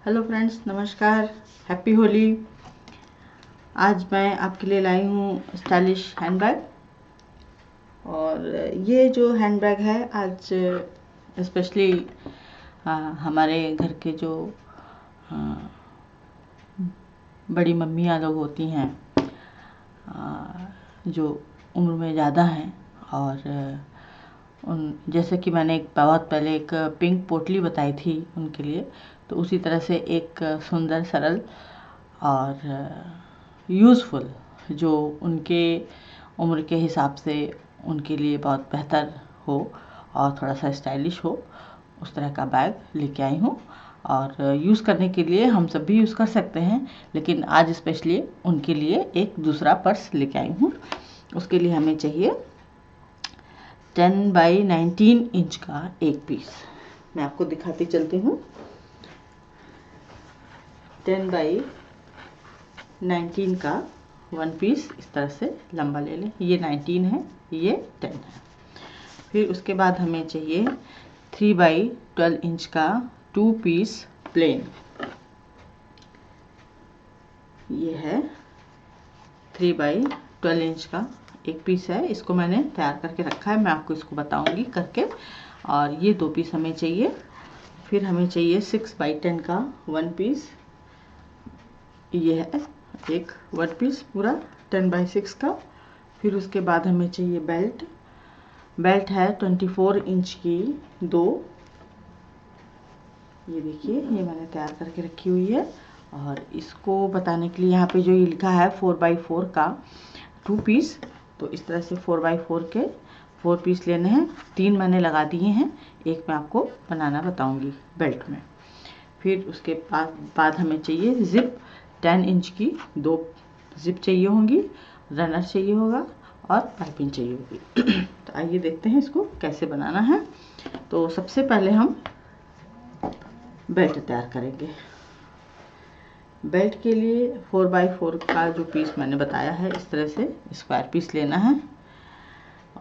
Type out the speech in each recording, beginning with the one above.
Hello friends, नमस्कार। Happy Holi. आज मैं आपके लिए लाई हूँ स्टाइलिश हैंडबैग। और ये जो हैंडबैग है आज स्पेशली हमारे घर के जो बड़ी मम्मियाँ लोग होती हैं, जो उम्र में ज़्यादा हैं, और उन जैसे कि मैंने एक बहुत पहले एक पिंक पोटली बताई थी उनके लिए, तो उसी तरह से एक सुंदर, सरल और यूज़फुल जो उनके उम्र के हिसाब से उनके लिए बहुत बेहतर हो और थोड़ा सा स्टाइलिश हो, उस तरह का बैग लेके आई हूँ। और यूज़ करने के लिए हम सब भी यूज़ कर सकते हैं, लेकिन आज स्पेशली उनके लिए एक दूसरा पर्स लेके आई हूँ। उसके लिए हमें चाहिए 10 बाई 19 इंच का एक पीस। मैं आपको दिखाती चलती हूँ। 10 बाई 19 का वन पीस इस तरह से लंबा ले लें। ये 19 है, ये 10 है। फिर उसके बाद हमें चाहिए 3 बाई 12 इंच का 2 पीस प्लेन। ये है 3 बाई 12 इंच का एक पीस है। इसको मैंने तैयार करके रखा है, मैं आपको इसको बताऊंगी करके। और ये 2 पीस हमें चाहिए। फिर हमें चाहिए 6 बाई 10 का वन पीस। ये है एक वन पीस पूरा 10 बाई 6 का। फिर उसके बाद हमें चाहिए बेल्ट है 24 इंच की 2। ये देखिए, ये मैंने तैयार करके रखी हुई है। और इसको बताने के लिए यहाँ पे जो ये लिखा है 4 बाई 4 का 2 पीस, तो इस तरह से 4 बाई 4 के 4 पीस लेने हैं। 3 मैंने लगा दिए हैं, एक मैं आपको बनाना बताऊंगी बेल्ट में। फिर उसके बाद हमें चाहिए जिप 10 इंच की 2 जिप चाहिए होंगी, रनर चाहिए होगा और पाइपिंग चाहिए होगी। तो आइए देखते हैं इसको कैसे बनाना है। तो सबसे पहले हम बेल्ट तैयार करेंगे। बेल्ट के लिए 4 बाई 4 का जो पीस मैंने बताया है, इस तरह से स्क्वायर पीस लेना है।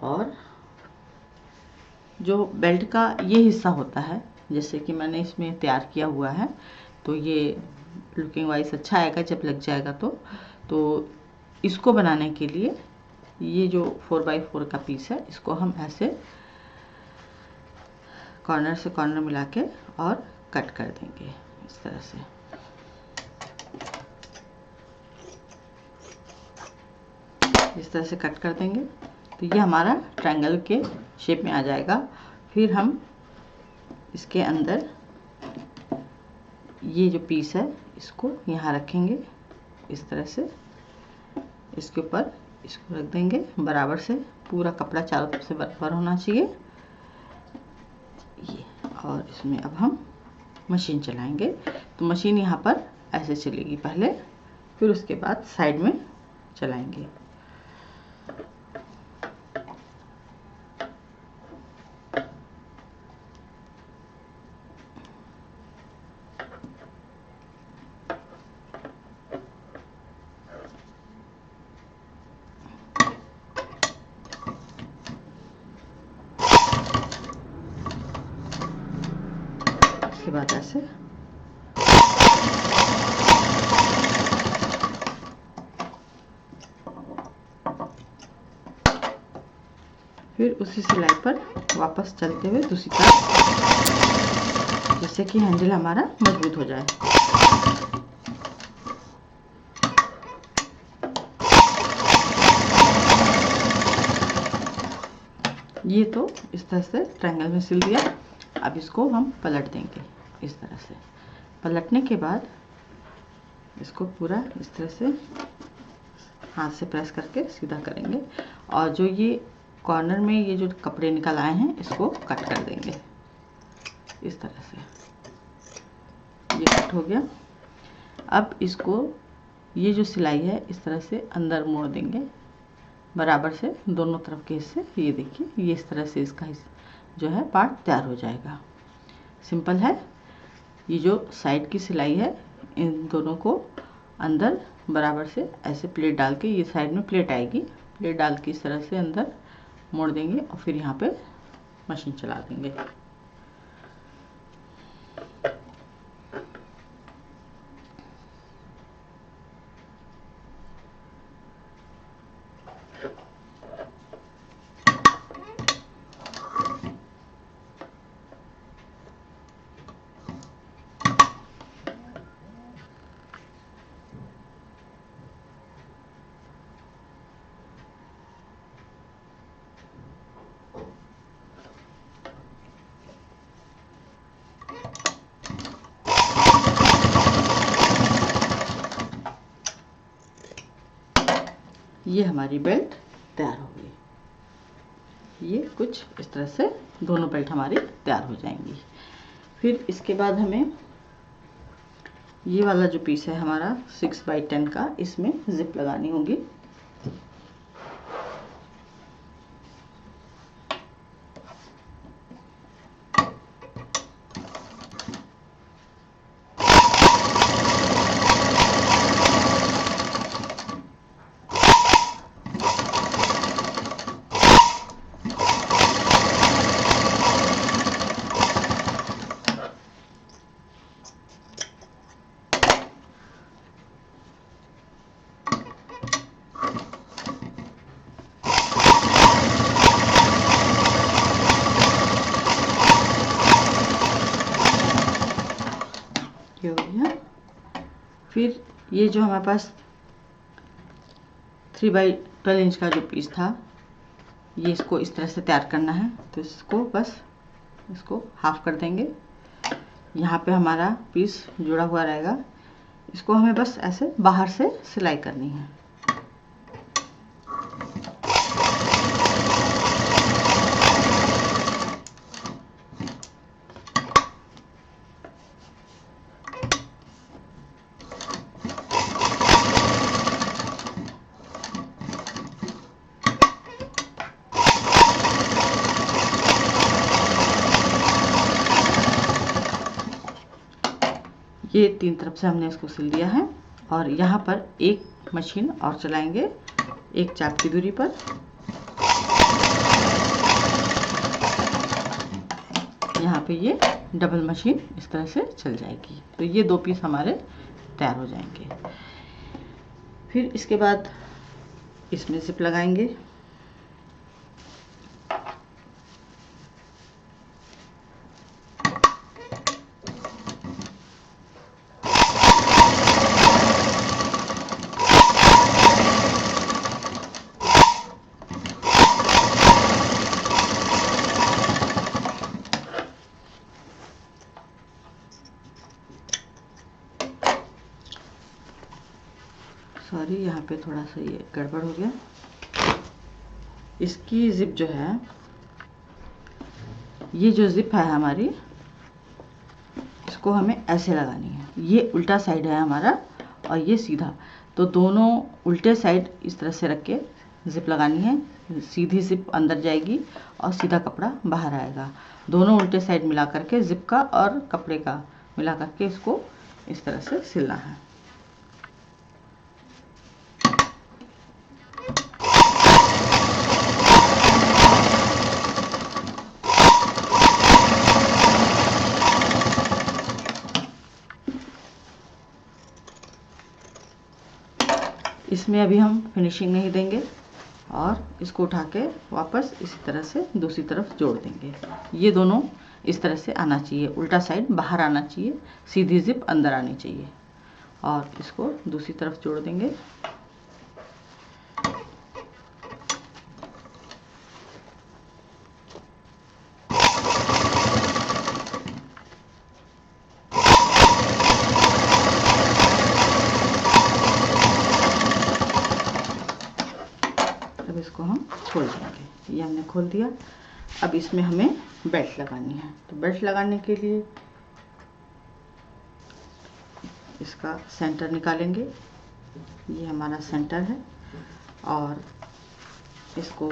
और जो बेल्ट का ये हिस्सा होता है, जैसे कि मैंने इसमें तैयार किया हुआ है, तो ये लुकिंग वाइज अच्छा आएगा जब लग जाएगा तो इसको बनाने के लिए ये जो 4 बाई 4 का पीस है, इसको हम ऐसे कॉर्नर से कॉर्नर मिला के और कट कर देंगे इस तरह से। इस तरह से कट कर देंगे तो ये हमारा ट्रायंगल के शेप में आ जाएगा। फिर हम इसके अंदर ये जो पीस है इसको यहाँ रखेंगे इस तरह से। इसके ऊपर इसको रख देंगे बराबर से, पूरा कपड़ा चारों तरफ से बराबर होना चाहिए ये। और इसमें अब हम मशीन चलाएंगे। तो मशीन यहाँ पर ऐसे चलेगी पहले, फिर उसके बाद साइड में चलाएंगे। इसके बाद ऐसे फिर उसी सिलाई पर वापस चलते हुए दूसरी तरफ, जिससे कि हैंडल हमारा मजबूत हो जाए। ये तो इस तरह से ट्रायंगल में सिल दिया। अब इसको हम पलट देंगे इस तरह से। पलटने के बाद इसको पूरा इस तरह से हाथ से प्रेस करके सीधा करेंगे। और जो ये कॉर्नर में ये जो कपड़े निकल आए हैं, इसको कट कर देंगे इस तरह से। ये कट हो गया। अब इसको ये जो सिलाई है इस तरह से अंदर मोड़ देंगे बराबर से दोनों तरफ के हिस्से। ये देखिए, ये इस तरह से इसका जो है पार्ट तैयार हो जाएगा। सिंपल है। ये जो साइड की सिलाई है, इन दोनों को अंदर बराबर से ऐसे प्लेट डाल के, ये साइड में प्लेट आएगी, प्लेट डाल के इस तरह से अंदर मोड़ देंगे और फिर यहाँ पे मशीन चला देंगे। ये हमारी बेल्ट तैयार हो गई। ये कुछ इस तरह से दोनों बेल्ट हमारी तैयार हो जाएंगी। फिर इसके बाद हमें ये वाला जो पीस है हमारा 6x10 का, इसमें जिप लगानी होगी। ये हो गया। फिर ये जो हमारे पास 3x12 इंच का जो पीस था, ये इसको इस तरह से तैयार करना है। तो इसको बस इसको हाफ कर देंगे। यहाँ पे हमारा पीस जुड़ा हुआ रहेगा। इसको हमें बस ऐसे बाहर से सिलाई करनी है। ये 3 तरफ से हमने इसको सिल दिया है। और यहाँ पर एक मशीन और चलाएंगे, एक चाप की दूरी पर। यहाँ पे ये डबल मशीन इस तरह से चल जाएगी। तो ये 2 पीस हमारे तैयार हो जाएंगे। फिर इसके बाद इसमें जिप लगाएंगे। सॉरी, यहाँ पे थोड़ा सा ये गड़बड़ हो गया। इसकी जिप जो है, ये जो जिप है हमारी, इसको हमें ऐसे लगानी है। ये उल्टा साइड है हमारा और ये सीधा, तो दोनों उल्टे साइड इस तरह से रख के जिप लगानी है। सीधी जिप अंदर जाएगी और सीधा कपड़ा बाहर आएगा। दोनों उल्टे साइड मिला करके, जिप का और कपड़े का मिला करके इसको इस तरह से सिलना है। इसमें अभी हम फिनिशिंग नहीं देंगे और इसको उठा के वापस इसी तरह से दूसरी तरफ जोड़ देंगे। ये दोनों इस तरह से आना चाहिए, उल्टा साइड बाहर आना चाहिए, सीधी जिप अंदर आनी चाहिए। और इसको दूसरी तरफ जोड़ देंगे। अब इसको हम खोल देंगे। ये हमने खोल दिया। अब इसमें हमें बेल्ट लगानी है। तो बेल्ट लगाने के लिए इसका सेंटर निकालेंगे। ये हमारा सेंटर है और इसको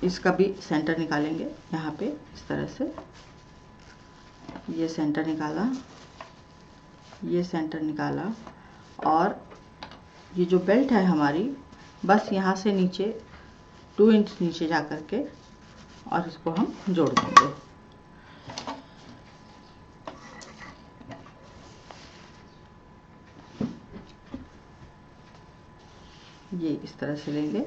इसका भी सेंटर निकालेंगे। यहाँ पे इस तरह से ये सेंटर निकाला, ये सेंटर निकाला और ये जो बेल्ट है हमारी, बस यहाँ से नीचे 2 इंच नीचे जा कर के और इसको हम जोड़ देंगे। ये इस तरह से लेंगे।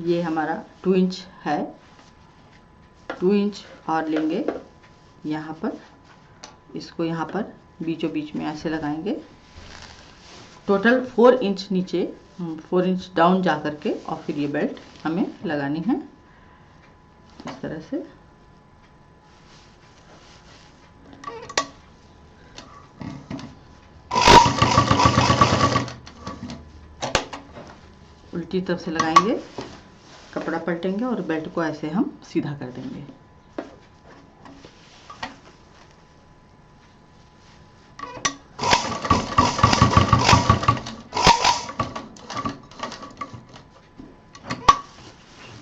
ये हमारा 2 इंच है, 2 इंच और लेंगे यहाँ पर। इसको यहाँ पर बीचों बीच में ऐसे लगाएंगे टोटल 4 इंच नीचे 4 इंच डाउन जा करके और फिर ये बेल्ट हमें लगानी है इस तरह से। उल्टी तरफ से लगाएंगे, कपड़ा पलटेंगे और बेल्ट को ऐसे हम सीधा कर देंगे।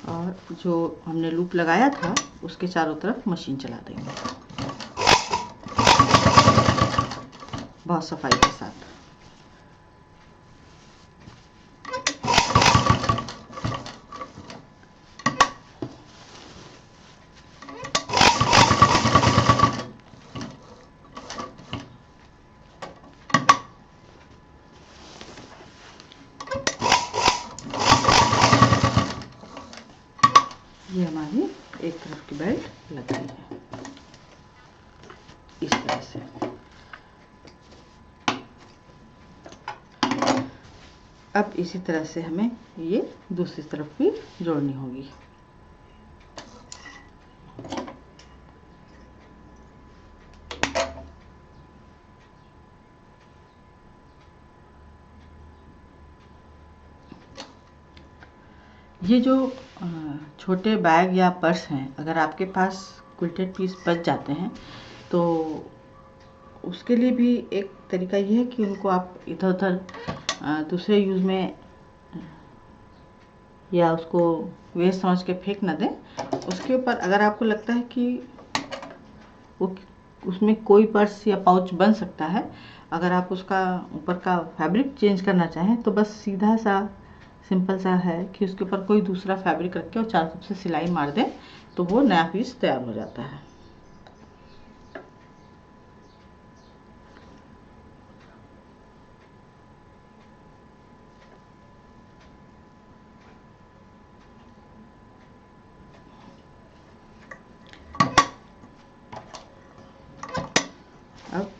और जो हमने लूप लगाया था उसके चारों तरफ मशीन चला देंगे बहुत सफाई के साथ। ये हमारी एक तरफ की बेल्ट लग गई है इस तरह से। अब इसी तरह से हमें ये दूसरी तरफ भी जोड़नी होगी। ये जो छोटे बैग या पर्स हैं, अगर आपके पास क्विल्टेड पीस बच जाते हैं तो उसके लिए भी एक तरीका ये है कि उनको आप इधर उधर दूसरे यूज़ में या उसको वेस्ट समझ के फेंक ना दें। उसके ऊपर अगर आपको लगता है कि वो उसमें कोई पर्स या पाउच बन सकता है, अगर आप उसका ऊपर का फैब्रिक चेंज करना चाहें तो बस सीधा सा सिंपल सा है कि उसके ऊपर कोई दूसरा फैब्रिक रख के और चारों तरफ से सिलाई मार दें तो वो नया पीस तैयार हो जाता है। अब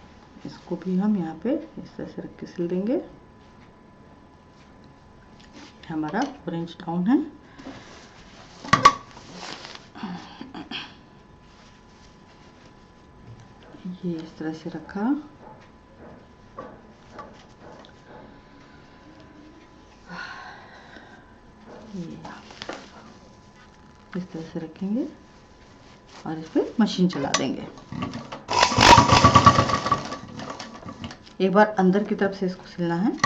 इसको भी हम यहाँ पे इस तरह से रख के सिल देंगे। हमारा 4 इंच डाउन है। ये इस तरह से रखा, ये इस तरह से रखेंगे और इस पर मशीन चला देंगे। एक बार अंदर की तरफ से इसको सिलना है,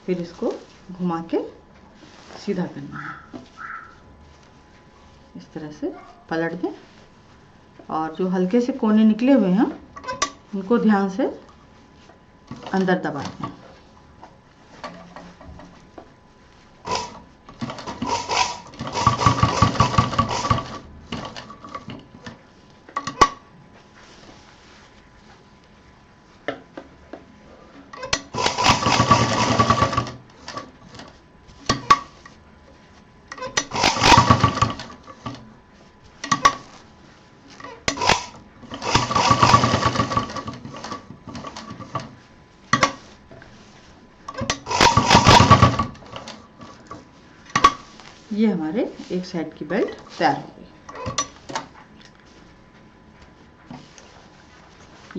फिर इसको घुमा के सीधा करना है। इस तरह से पलट दें और जो हल्के से कोने निकले हुए हैं उनको ध्यान से अंदर दबा दें। ये हमारे एक साइड की बेल्ट तैयार हो गई।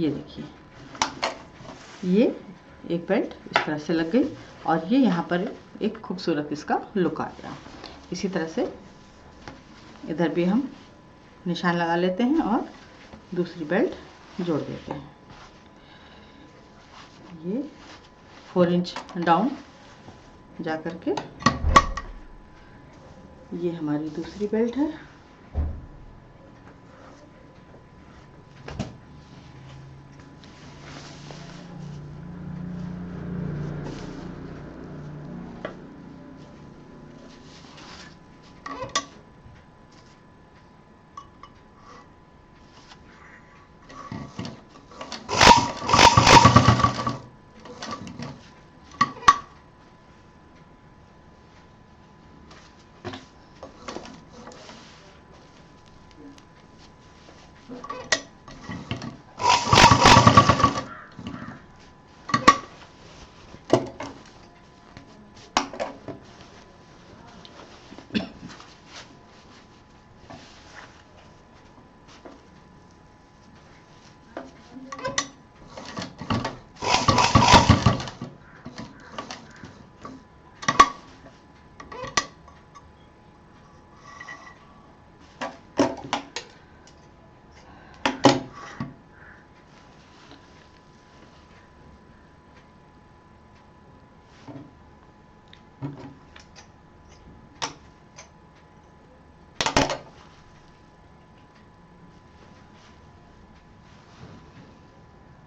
ये देखिए, ये एक बेल्ट इस तरह से लग गई और ये यहाँ पर एक खूबसूरत इसका लुक आ गया। इसी तरह से इधर भी हम निशान लगा लेते हैं और दूसरी बेल्ट जोड़ देते हैं। ये 4 इंच डाउन जा करके ये हमारी दूसरी बेल्ट है।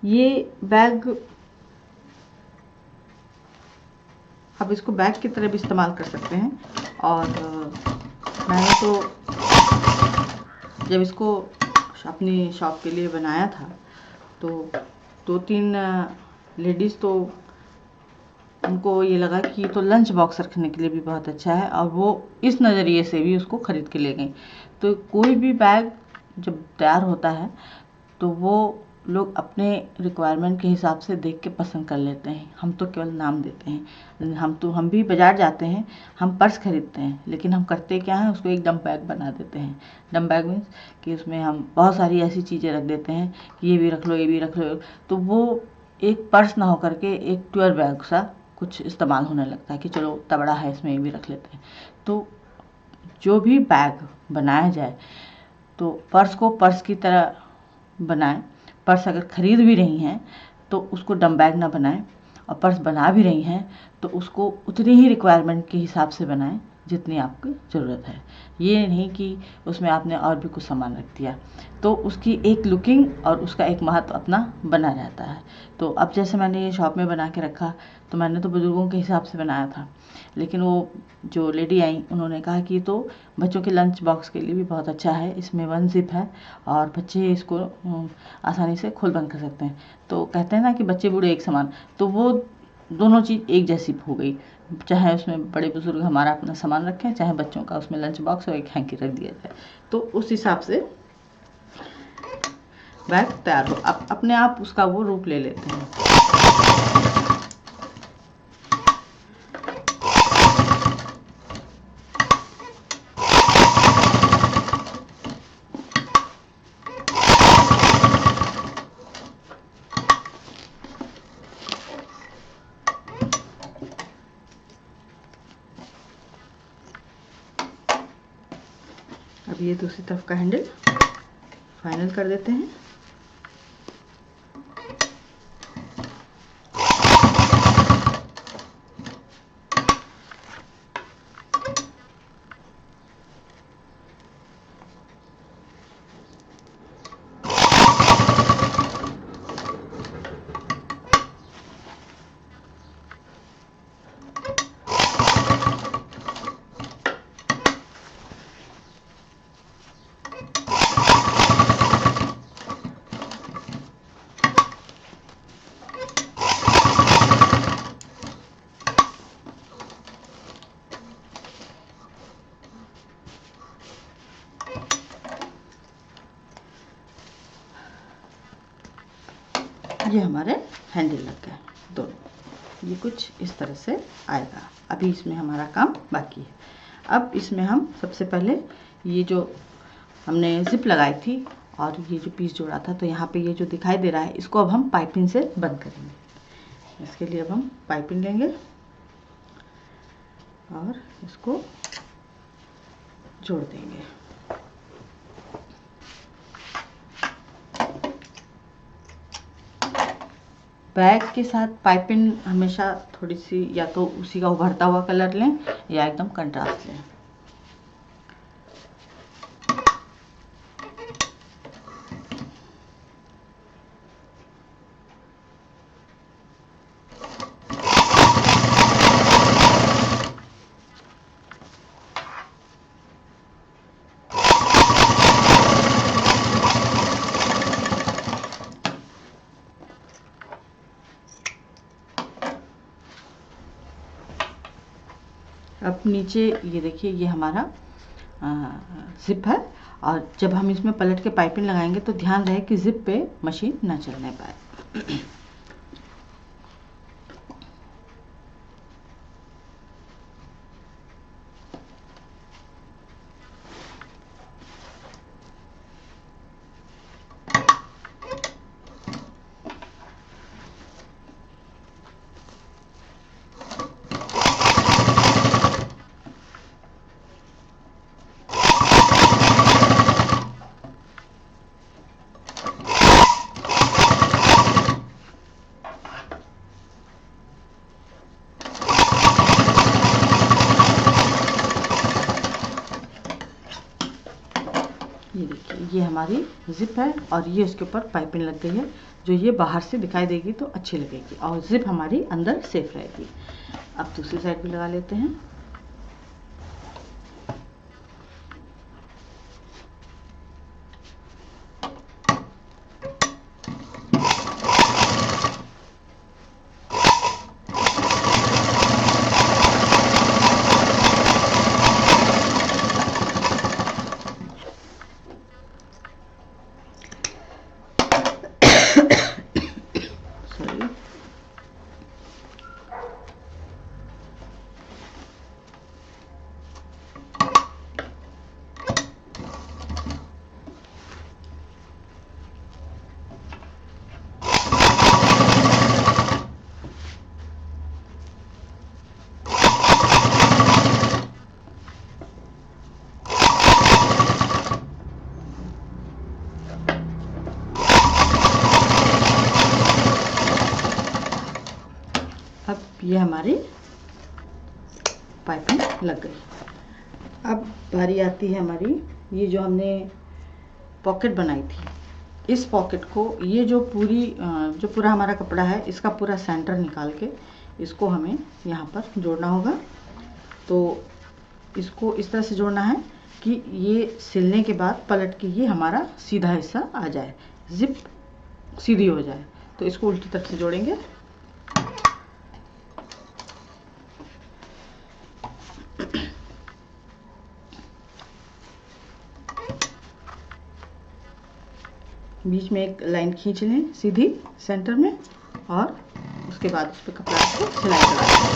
ये बैग आप इसको बैग की तरह भी इस्तेमाल कर सकते हैं। और मैंने तो जब इसको अपनी शॉप के लिए बनाया था तो 2-3 लेडीज़ तो उनको ये लगा कि ये तो लंच बॉक्स रखने के लिए भी बहुत अच्छा है, और वो इस नज़रिए से भी उसको ख़रीद के ले गई। तो कोई भी बैग जब तैयार होता है तो वो लोग अपने रिक्वायरमेंट के हिसाब से देख के पसंद कर लेते हैं। हम तो केवल नाम देते हैं। हम भी बाज़ार जाते हैं, हम पर्स खरीदते हैं, लेकिन हम करते क्या हैं, उसको एक डंप बैग बना देते हैं। डंप बैग मीन्स कि उसमें हम बहुत सारी ऐसी चीज़ें रख देते हैं कि ये भी रख लो, ये भी रख लो। तो वो एक पर्स ना होकर के एक टूर बैग सा कुछ इस्तेमाल होने लगता है कि चलो इतना बड़ा है, इसमें ये भी रख लेते हैं। तो जो भी बैग बनाया जाए तो पर्स को पर्स की तरह बनाएं। पर्स अगर ख़रीद भी रही हैं तो उसको डम बैग ना बनाएं, और पर्स बना भी रही हैं तो उसको उतनी ही रिक्वायरमेंट के हिसाब से बनाएं जितनी आपकी ज़रूरत है। ये नहीं कि उसमें आपने और भी कुछ सामान रख दिया, तो उसकी एक लुकिंग और उसका एक महत्व अपना बना रहता है। तो अब जैसे मैंने ये शॉप में बना के रखा, तो मैंने तो बुज़ुर्गों के हिसाब से बनाया था, लेकिन वो जो लेडी आई उन्होंने कहा कि ये तो बच्चों के लंच बॉक्स के लिए भी बहुत अच्छा है, इसमें 1 ज़िप है और बच्चे इसको आसानी से खोल बंद कर सकते हैं। तो कहते हैं ना कि बच्चे बूढ़े एक समान, तो वो दोनों चीज़ एक जैसी हो गई। चाहे उसमें बड़े बुजुर्ग हमारा अपना सामान रखें, चाहे बच्चों का उसमें लंच बॉक्स और एक हैंकी रख दिया जाए, तो उस हिसाब से बैग तैयार हो अपने आप उसका वो रूप ले लेते हैं। अब ये दूसरी तरफ का हैंडल फाइनल कर देते हैं। ये हमारे हैंडल लग गए दोनों। ये कुछ इस तरह से आएगा। अभी इसमें हमारा काम बाकी है। अब इसमें हम सबसे पहले ये जो हमने जिप लगाई थी और ये जो पीस जोड़ा था, तो यहाँ पे ये जो दिखाई दे रहा है, इसको अब हम पाइपिंग से बंद करेंगे। इसके लिए अब हम पाइपिंग लेंगे और इसको जोड़ देंगे। बैग के साथ पाइपिंग हमेशा थोड़ी सी या तो उसी का उभरता हुआ कलर लें या एकदम कंट्रास्ट लें। अब नीचे ये देखिए, ये हमारा जिप है, और जब हम इसमें पलट के पाइपिंग लगाएंगे तो ध्यान रहे कि जिप पे मशीन ना चलने पाए। ये देखिए, ये हमारी जिप है और ये इसके ऊपर पाइपिंग लग गई है। जो ये बाहर से दिखाई देगी तो अच्छी लगेगी और जिप हमारी अंदर सेफ रहेगी। अब दूसरी साइड भी लगा लेते हैं। अब ये हमारी पाइपिंग लग गई। अब बारी आती है हमारी, ये जो हमने पॉकेट बनाई थी, इस पॉकेट को, ये जो पूरा हमारा कपड़ा है, इसका पूरा सेंटर निकाल के इसको हमें यहाँ पर जोड़ना होगा। तो इसको इस तरह से जोड़ना है कि ये सिलने के बाद पलट के ये हमारा सीधा हिस्सा आ जाए, जिप सीधी हो जाए। तो इसको उल्टी तरफ से जोड़ेंगे। बीच में एक लाइन खींच लें सीधी सेंटर में, और उसके बाद उस पर कपड़ा को सिलाई करा दें।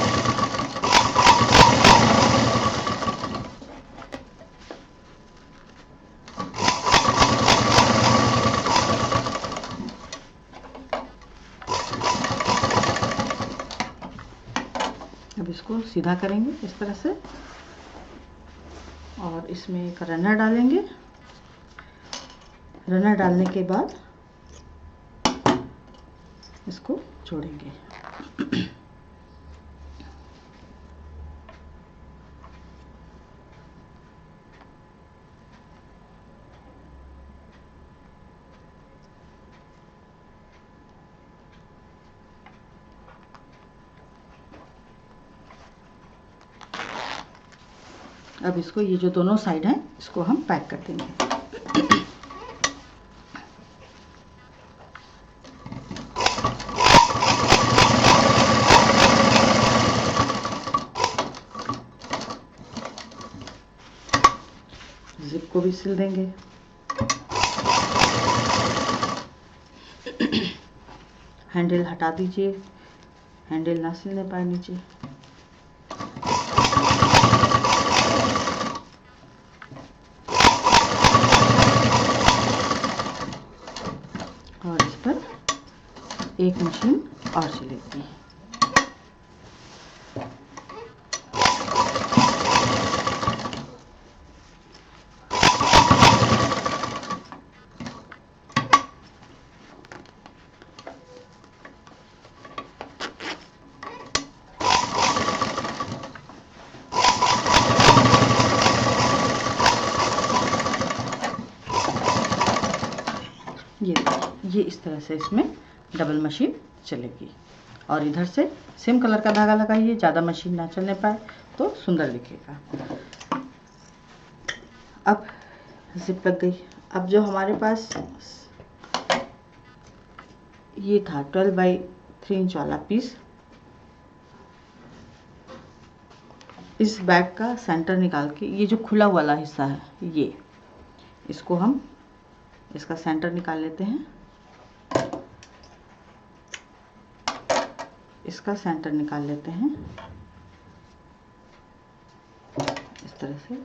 अब इसको सीधा करेंगे इस तरह से, और इसमें एक रनर डालेंगे। रनर डालने के बाद इसको जोड़ेंगे। अब इसको, ये जो दोनों साइड हैं, इसको हम पैक कर देंगे। जिप को भी सिल देंगे। हैंडल हटा दीजिए, हैंडल ना सिलने पाए नीचे। और इस पर एक मशीन और चलेगी। ये इस तरह से इसमें डबल मशीन चलेगी। और इधर से सेम कलर का धागा लगाइए, ज़्यादा मशीन ना चलने पाए तो सुंदर दिखेगा। अब जिप लग गई। अब जो हमारे पास ये था 12 बाई 3 इंच वाला पीस, इस बैग का सेंटर निकाल के, ये जो खुला वाला हिस्सा है, ये इसको हम, इसका सेंटर निकाल लेते हैं। इसका सेंटर निकाल लेते हैं इस तरह से।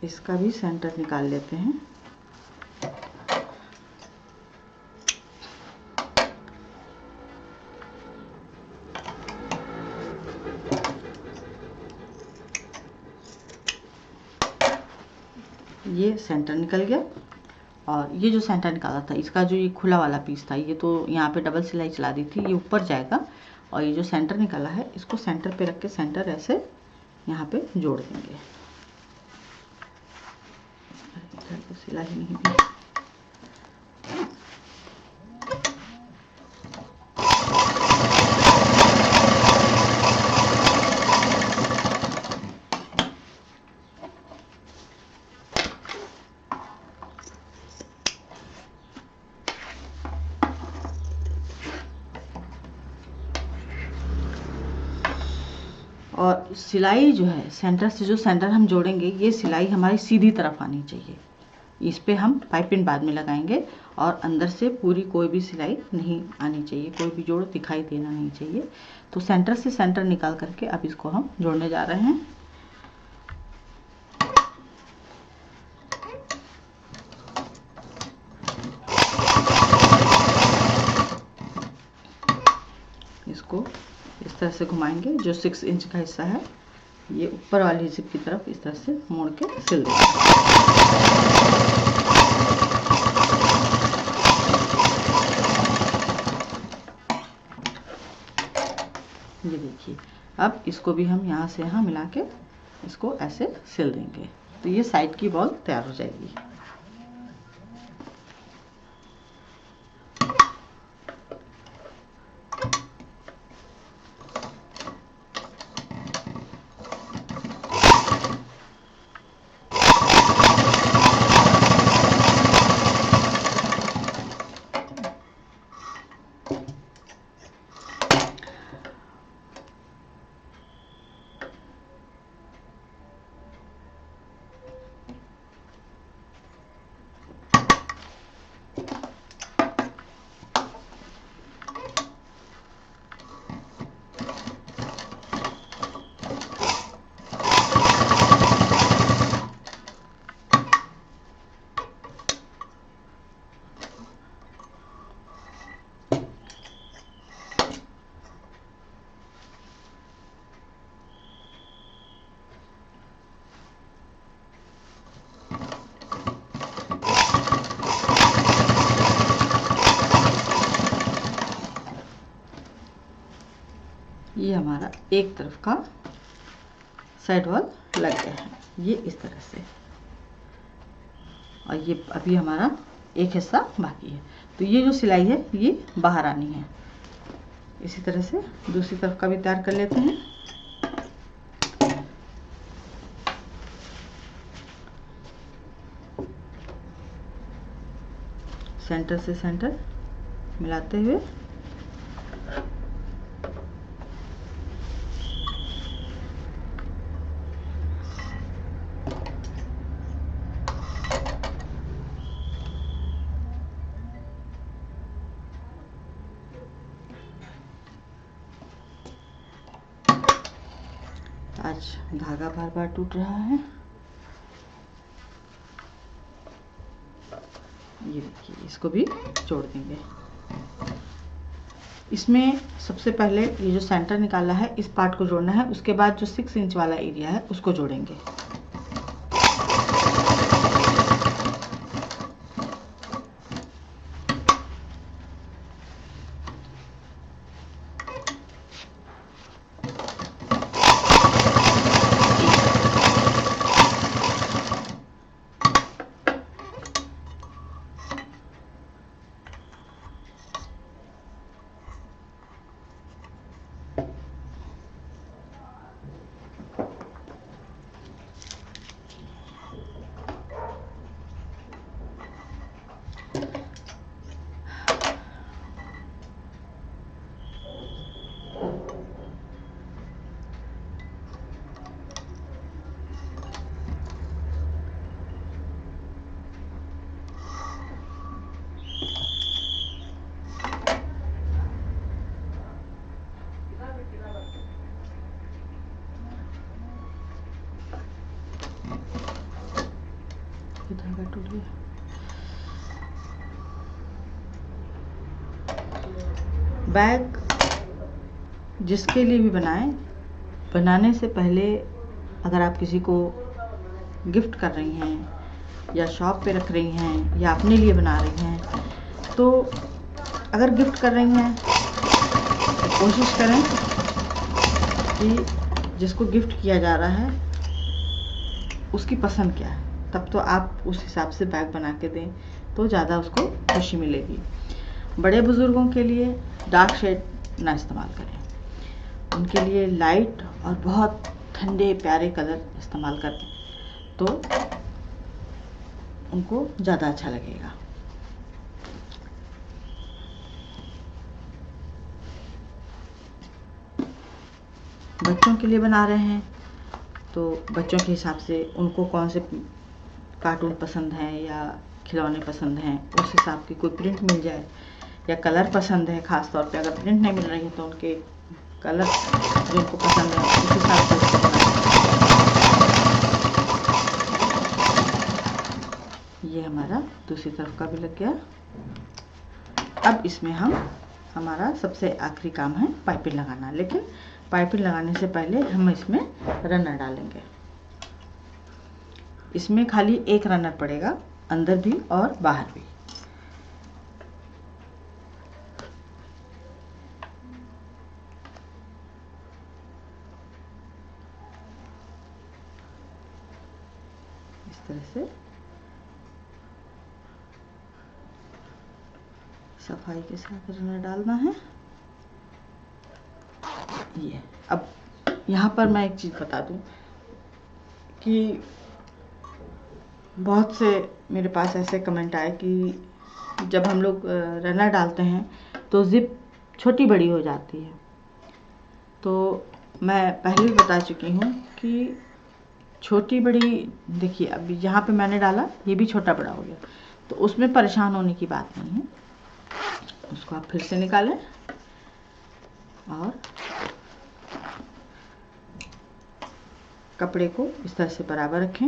इसका भी सेंटर निकाल लेते हैं। ये सेंटर निकल गया। और ये जो सेंटर निकाला था, इसका जो ये खुला वाला पीस था, ये तो यहाँ पे डबल सिलाई चला दी थी, ये ऊपर जाएगा। और ये जो सेंटर निकाला है, इसको सेंटर पे रख के सेंटर ऐसे यहाँ पे जोड़ देंगे। इधर तो सिलाई नहीं दी। और सिलाई जो है सेंटर से जो सेंटर हम जोड़ेंगे, ये सिलाई हमारी सीधी तरफ आनी चाहिए। इस पे हम पाइपिंग बाद में लगाएंगे और अंदर से पूरी कोई भी सिलाई नहीं आनी चाहिए, कोई भी जोड़ दिखाई देना नहीं चाहिए। तो सेंटर से सेंटर निकाल करके अब इसको हम जोड़ने जा रहे हैं। इसको इस तरह से घुमाएंगे। जो 6 इंच का हिस्सा है ये ऊपर वाली जिप की तरफ इस तरह से मोड़ के सिल देंगे। ये देखिए, अब इसको भी हम यहाँ से यहाँ मिला के इसको ऐसे सिल देंगे। तो ये साइड की बॉल तैयार हो जाएगी। ये हमारा एक तरफ का साइड वॉल लग गया है, ये इस तरह से। और ये अभी हमारा एक हिस्सा बाकी है। तो ये जो सिलाई है ये बाहर आनी है। इसी तरह से दूसरी तरफ का भी तैयार कर लेते हैं। सेंटर से सेंटर मिलाते हुए आज धागा बार बार टूट रहा है। ये देखिए, इसको भी जोड़ देंगे। इसमें सबसे पहले ये जो सेंटर निकाला है इस पार्ट को जोड़ना है, उसके बाद जो 6 इंच वाला एरिया है उसको जोड़ेंगे। धागा टूट गया। बैग जिसके लिए भी बनाएं, बनाने से पहले अगर आप किसी को गिफ्ट कर रही हैं या शॉप पे रख रही हैं या अपने लिए बना रही हैं, तो अगर गिफ्ट कर रही हैं तो कोशिश करें कि जिसको गिफ्ट किया जा रहा है उसकी पसंद क्या है, तब तो आप उस हिसाब से बैग बना के दें तो ज़्यादा उसको खुशी मिलेगी। बड़े बुज़ुर्गों के लिए डार्क शेड ना इस्तेमाल करें, उनके लिए लाइट और बहुत ठंडे प्यारे कलर इस्तेमाल करें तो उनको ज़्यादा अच्छा लगेगा। बच्चों के लिए बना रहे हैं तो बच्चों के हिसाब से उनको कौन से कार्टून पसंद हैं या खिलौने पसंद हैं, उस हिसाब की कोई प्रिंट मिल जाए, या कलर पसंद है, ख़ास तौर पे अगर प्रिंट नहीं मिल रही है तो उनके कलर जो उनको पसंद है उस हिसाब से उसको बना। ये हमारा दूसरी तरफ का भी लग गया। अब इसमें हम हमारा सबसे आखिरी काम है पाइपिंग लगाना, लेकिन पाइपिंग लगाने से पहले हम इसमें रनर डालेंगे। इसमें खाली एक रनर पड़ेगा, अंदर भी और बाहर भी। इस तरह से सफाई के साथ रनर डालना है। ये अब यहाँ पर मैं एक चीज़ बता दूँ कि बहुत से मेरे पास ऐसे कमेंट आए कि जब हम लोग रनर डालते हैं तो ज़िप छोटी बड़ी हो जाती है। तो मैं पहले भी बता चुकी हूँ कि छोटी बड़ी, देखिए अब यहाँ पे मैंने डाला, ये भी छोटा बड़ा हो गया, तो उसमें परेशान होने की बात नहीं है। उसको आप फिर से निकालें और कपड़े को इस तरह से बराबर रखें।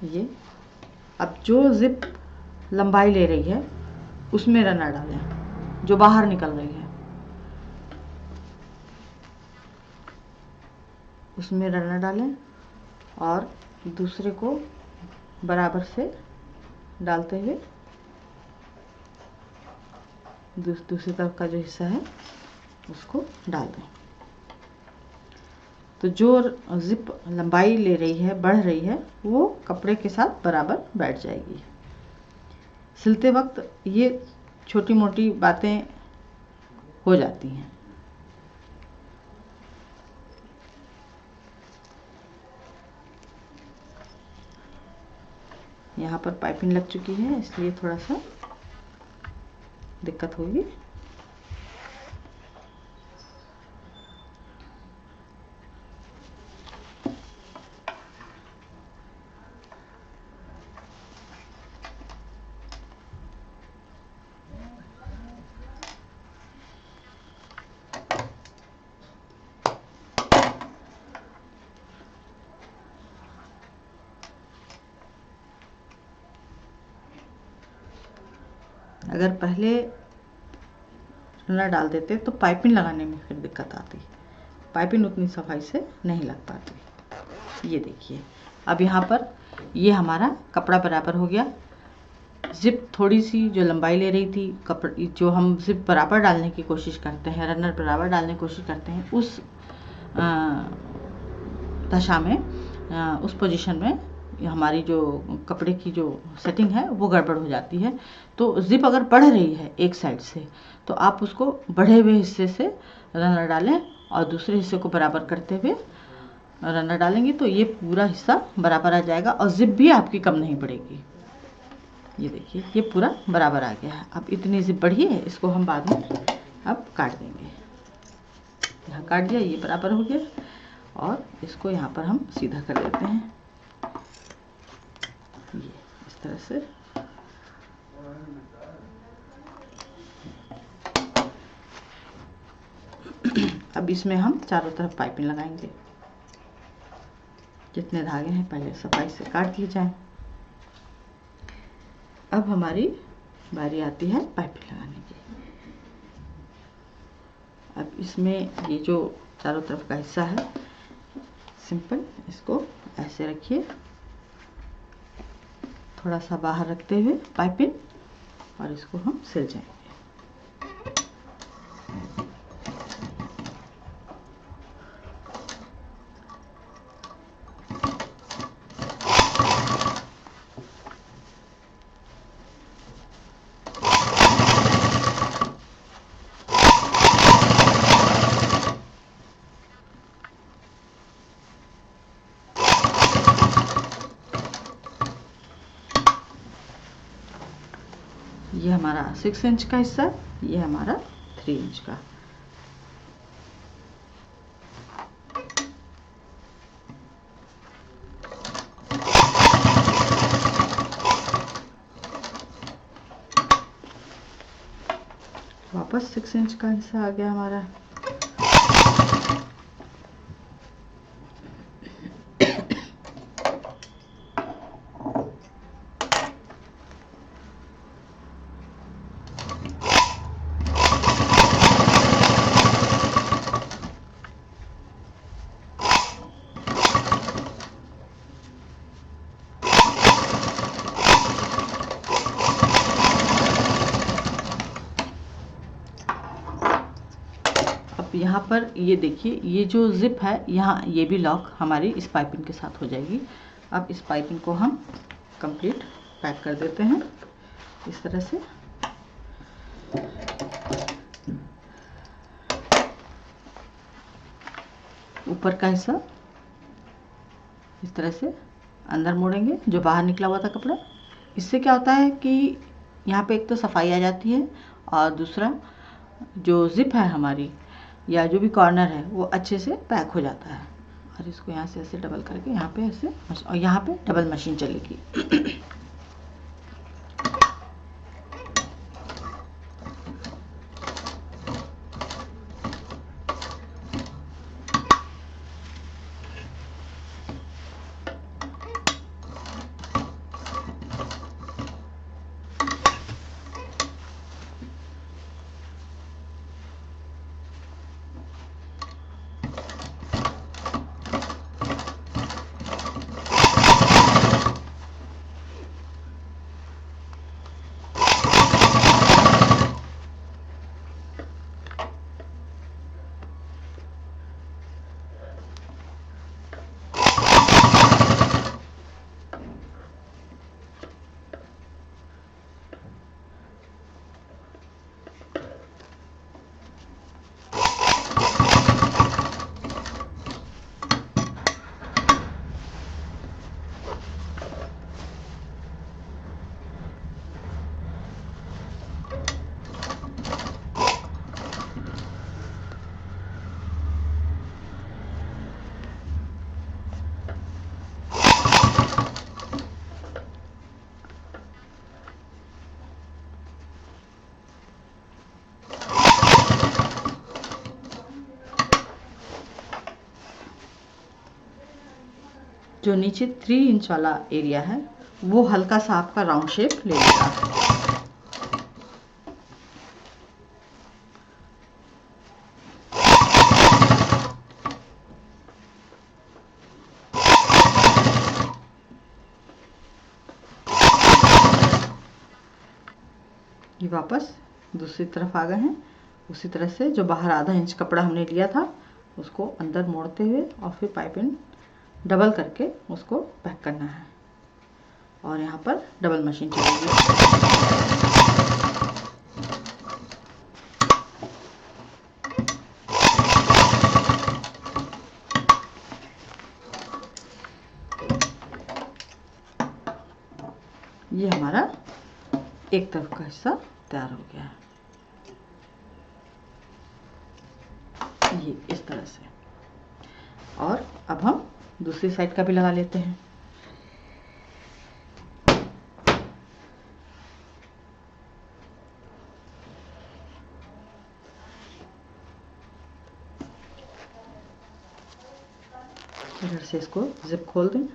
ये अब जो ज़िप लंबाई ले रही है उसमें रनर डालें, जो बाहर निकल रही है उसमें रनर डालें और दूसरे को बराबर से डालते हुए दूसरी तरफ का जो हिस्सा है उसको डाल दें। तो जो ज़िप लंबाई ले रही है, बढ़ रही है, वो कपड़े के साथ बराबर बैठ जाएगी। सिलते वक्त ये छोटी मोटी बातें हो जाती हैं। यहाँ पर पाइपिंग लग चुकी है, इसलिए थोड़ा सा दिक्कत होगी। अगर पहले रनर डाल देते तो पाइपिंग लगाने में फिर दिक्कत आती, पाइपिंग उतनी सफाई से नहीं लग पाती। ये देखिए अब यहाँ पर ये हमारा कपड़ा बराबर हो गया। ज़िप थोड़ी सी जो लंबाई ले रही थी, कपड़े जो हम ज़िप बराबर डालने की कोशिश करते हैं, रनर बराबर डालने की कोशिश करते हैं, उस दशा में, उस पोजीशन में हमारी जो कपड़े की जो सेटिंग है वो गड़बड़ हो जाती है। तो ज़िप अगर बढ़ रही है एक साइड से तो आप उसको बढ़े हुए हिस्से से रनर डालें और दूसरे हिस्से को बराबर करते हुए रनर डालेंगे तो ये पूरा हिस्सा बराबर आ जाएगा और ज़िप भी आपकी कम नहीं पड़ेगी। ये देखिए ये पूरा बराबर आ गया है। अब इतनी ज़िप बढ़ी है, इसको हम बाद में अब काट देंगे। यहाँ काट दिया, ये बराबर हो गया और इसको यहाँ पर हम सीधा कर देते हैं, ये इस तरह से। अब इसमें हम चारों तरफ पाइपिंग लगाएंगे। जितने धागे हैं पहले सफाई से काट लिए जाएं। अब हमारी बारी आती है पाइपिंग लगाने की। अब इसमें ये जो चारों तरफ का हिस्सा है, सिंपल इसको ऐसे रखिए, थोड़ा सा बाहर रखते हुए पाइपिंग, और इसको हम सिल जाएंगे। ये हमारा 6 इंच का हिस्सा, ये हमारा 3 इंच का। 6 इंच का हिस्सा आ गया हमारा। यहाँ पर ये देखिए, ये जो जिप है यहाँ, ये भी लॉक हमारी इस पाइपिंग के साथ हो जाएगी। अब इस पाइपिंग को हम कंप्लीट पैक कर देते हैं इस तरह से। ऊपर का हिस्सा इस तरह से अंदर मोड़ेंगे, जो बाहर निकला हुआ था कपड़ा। इससे क्या होता है कि यहाँ पे एक तो सफाई आ जाती है, और दूसरा जो जिप है हमारी या जो भी कॉर्नर है वो अच्छे से पैक हो जाता है। और इसको यहाँ से ऐसे डबल करके यहाँ पे ऐसे, और यहाँ पे डबल मशीन चलेगी। जो नीचे 3 इंच वाला एरिया है वो हल्का सा आपका राउंड शेप ले लेगा। ये वापस दूसरी तरफ आ गए हैं। उसी तरह से जो बाहर आधा इंच कपड़ा हमने लिया था उसको अंदर मोड़ते हुए और फिर पाइपिंग डबल करके उसको पैक करना है, और यहाँ पर डबल मशीन चलेगी। ये हमारा एक तरफ का हिस्सा तैयार हो गया है, ये इस तरह से। और अब हम दूसरी साइड का भी लगा लेते हैं। इधर से इसको जिप खोल दें।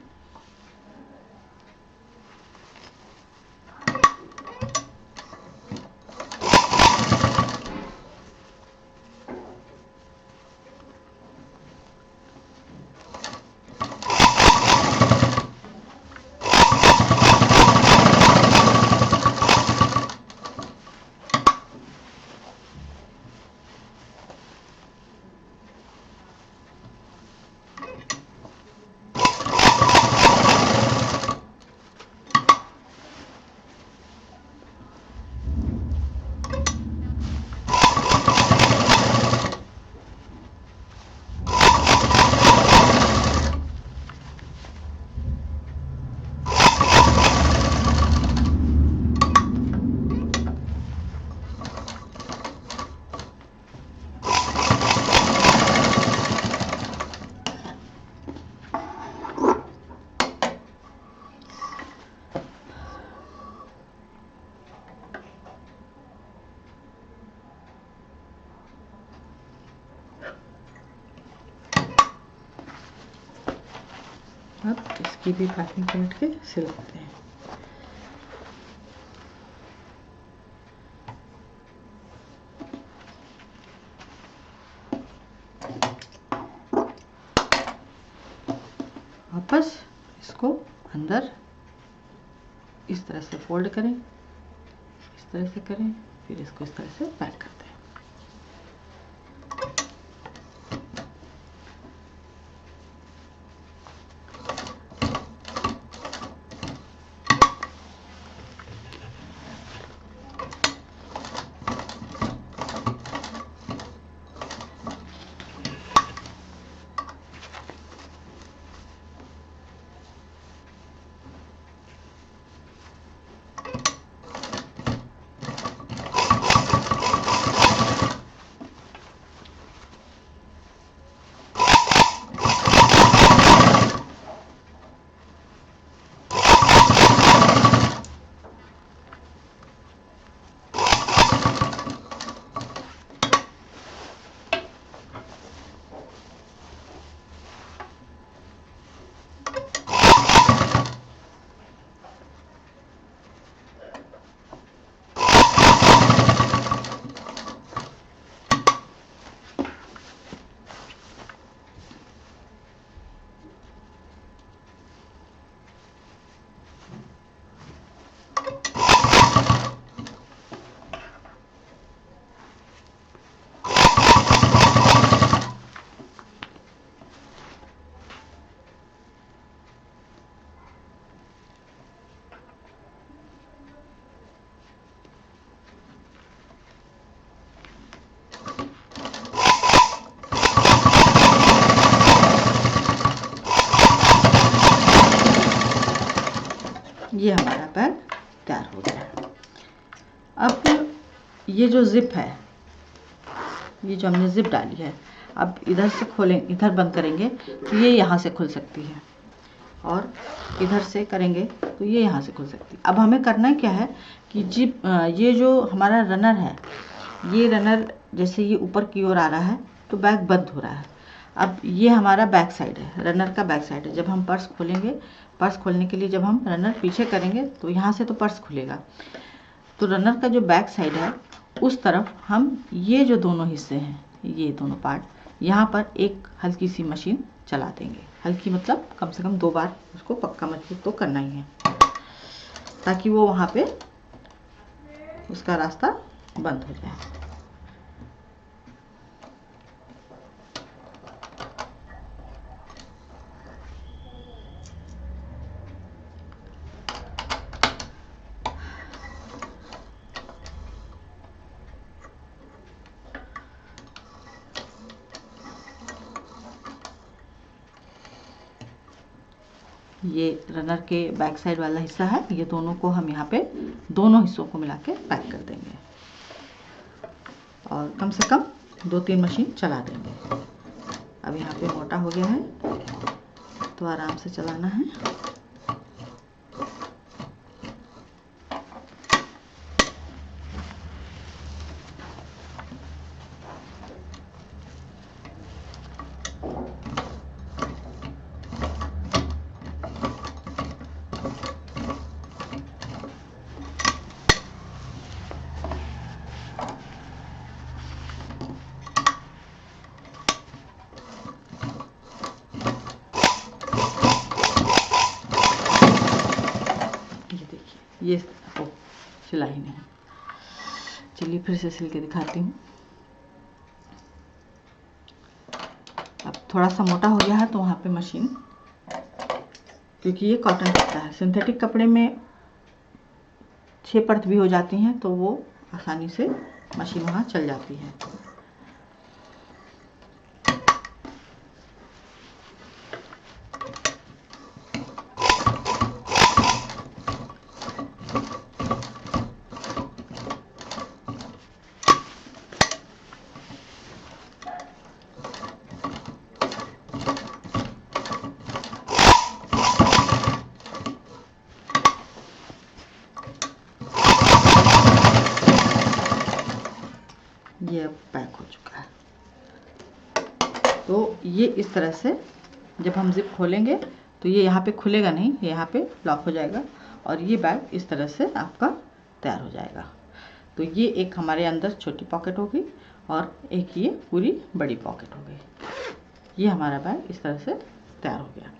अब इसकी भी पैकिंग पलट के सिल लेते हैं। वापस इसको अंदर इस तरह से फोल्ड करें, इस तरह से करें, फिर इसको इस तरह से पैक करते हैं। ये हमारा बैग तैयार हो गया है। अब ये जो जिप है, ये जो हमने जिप डाली है, अब इधर से खोलें, इधर बंद करेंगे तो ये यहाँ से खुल सकती है, और इधर से करेंगे तो ये यहाँ से खुल सकती है। अब हमें करना क्या है कि जिप, ये जो हमारा रनर है, ये रनर जैसे ये ऊपर की ओर आ रहा है तो बैग बंद हो रहा है। अब ये हमारा बैक साइड है, रनर का बैक साइड है। जब हम पर्स खोलेंगे, पर्स खोलने के लिए जब हम रनर पीछे करेंगे तो यहाँ से तो पर्स खुलेगा, तो रनर का जो बैक साइड है उस तरफ हम ये जो दोनों हिस्से हैं, ये दोनों पार्ट, यहाँ पर एक हल्की सी मशीन चला देंगे। हल्की मतलब कम से कम 2 बार उसको पक्का मजबूत तो करना ही है, ताकि वो वहाँ पे उसका रास्ता बंद हो जाए। ये रनर के बैक साइड वाला हिस्सा है, ये दोनों को हम यहाँ पे दोनों हिस्सों को मिला के पैक कर देंगे, और कम से कम 2-3 मशीन चला देंगे। अब यहाँ पे मोटा हो गया है तो आराम से चलाना है। ये सिलाई नहीं, चलिए फिर से सिल के दिखाती हूँ। अब थोड़ा सा मोटा हो गया है तो वहाँ पे मशीन, क्योंकि ये कॉटन कपड़ा है, सिंथेटिक कपड़े में 6 परत भी हो जाती हैं तो वो आसानी से मशीन वहाँ चल जाती है। ये अब पैक हो चुका है। तो ये इस तरह से जब हम जिप खोलेंगे तो ये यहाँ पे खुलेगा नहीं, ये यहाँ पे लॉक हो जाएगा और ये बैग इस तरह से आपका तैयार हो जाएगा। तो ये एक हमारे अंदर छोटी पॉकेट होगी और एक ये पूरी बड़ी पॉकेट हो गई। ये हमारा बैग इस तरह से तैयार हो गया।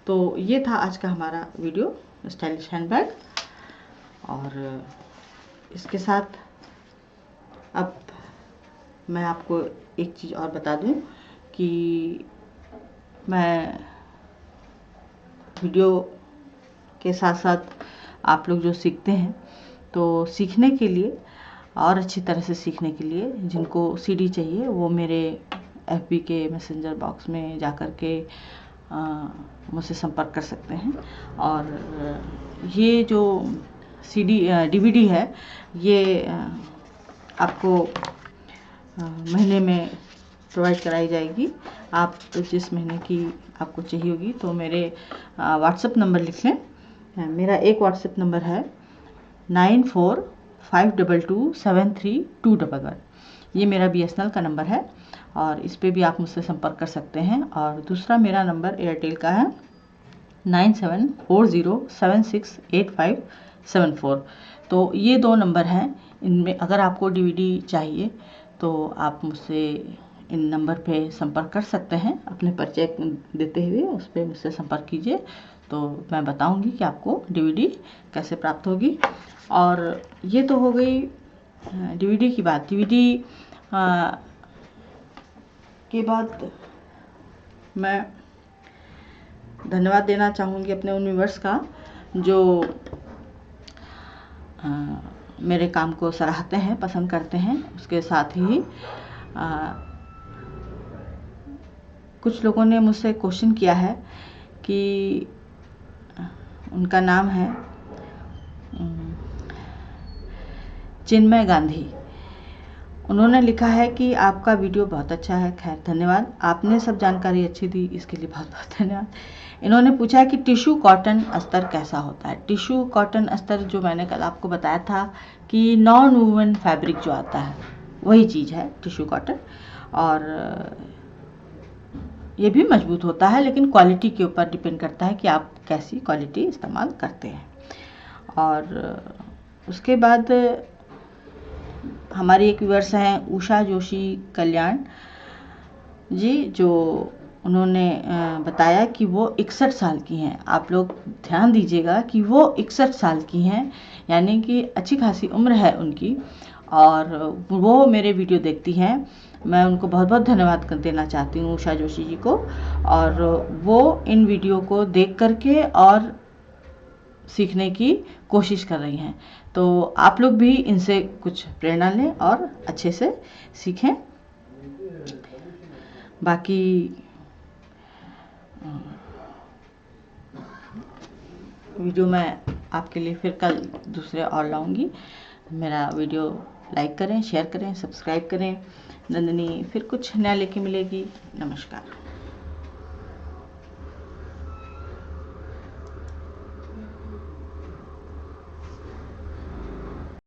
तो ये था आज का हमारा वीडियो स्टाइलिश हैंड बैग। और इसके साथ अब मैं आपको एक चीज़ और बता दूं कि मैं वीडियो के साथ साथ आप लोग जो सीखते हैं, तो सीखने के लिए और अच्छी तरह से सीखने के लिए जिनको सीडी चाहिए वो मेरे FB के मैसेंजर बॉक्स में जा कर के मुझसे संपर्क कर सकते हैं। और ये जो DVD है ये आपको महीने में प्रोवाइड कराई जाएगी। आप जिस महीने की आपको चाहिए होगी तो मेरे व्हाट्सएप नंबर लिख लें। मेरा एक व्हाट्सएप नंबर है 9452273211। ये मेरा BSNL का नंबर है और इस पे भी आप मुझसे संपर्क कर सकते हैं। और दूसरा मेरा नंबर एयरटेल का है 9740768574। तो ये 2 नंबर हैं। इनमें अगर आपको DVD चाहिए तो आप मुझसे इन नंबर पे संपर्क कर सकते हैं। अपने परिचय देते हुए उस पर मुझसे संपर्क कीजिए तो मैं बताऊंगी कि आपको DVD कैसे प्राप्त होगी। और ये तो हो गई DVD की बात। DVD के बाद मैं धन्यवाद देना चाहूँगी अपने उन व्यूअर्स का जो मेरे काम को सराहते हैं, पसंद करते हैं। उसके साथ ही कुछ लोगों ने मुझसे क्वेश्चन किया है कि उनका नाम है चिन्मय गांधी। उन्होंने लिखा है कि आपका वीडियो बहुत अच्छा है। खैर धन्यवाद, आपने सब जानकारी अच्छी दी, इसके लिए बहुत बहुत धन्यवाद। इन्होंने पूछा है कि टिश्यू कॉटन अस्तर कैसा होता है। टिश्यू कॉटन अस्तर जो मैंने कल आपको बताया था कि नॉन वूवन फैब्रिक जो आता है वही चीज़ है टिश्यू कॉटन। और ये भी मजबूत होता है, लेकिन क्वालिटी के ऊपर डिपेंड करता है कि आप कैसी क्वालिटी इस्तेमाल करते हैं। और उसके बाद हमारी एक व्यूअर्स हैं उषा जोशी कल्याण जी, जो उन्होंने बताया कि वो 61 साल की हैं। आप लोग ध्यान दीजिएगा कि वो 61 साल की हैं, यानी कि अच्छी खासी उम्र है उनकी। और वो मेरे वीडियो देखती हैं। मैं उनको बहुत बहुत धन्यवाद देना चाहती हूँ उषा जोशी जी को। और वो इन वीडियो को देख करके और सीखने की कोशिश कर रही हैं। तो आप लोग भी इनसे कुछ प्रेरणा लें और अच्छे से सीखें। बाकी वीडियो मैं आपके लिए फिर कल दूसरे और लाऊंगी। मेरा वीडियो लाइक करें, शेयर करें, सब्सक्राइब करें। नंदिनी फिर कुछ नया लेके मिलेगी। नमस्कार।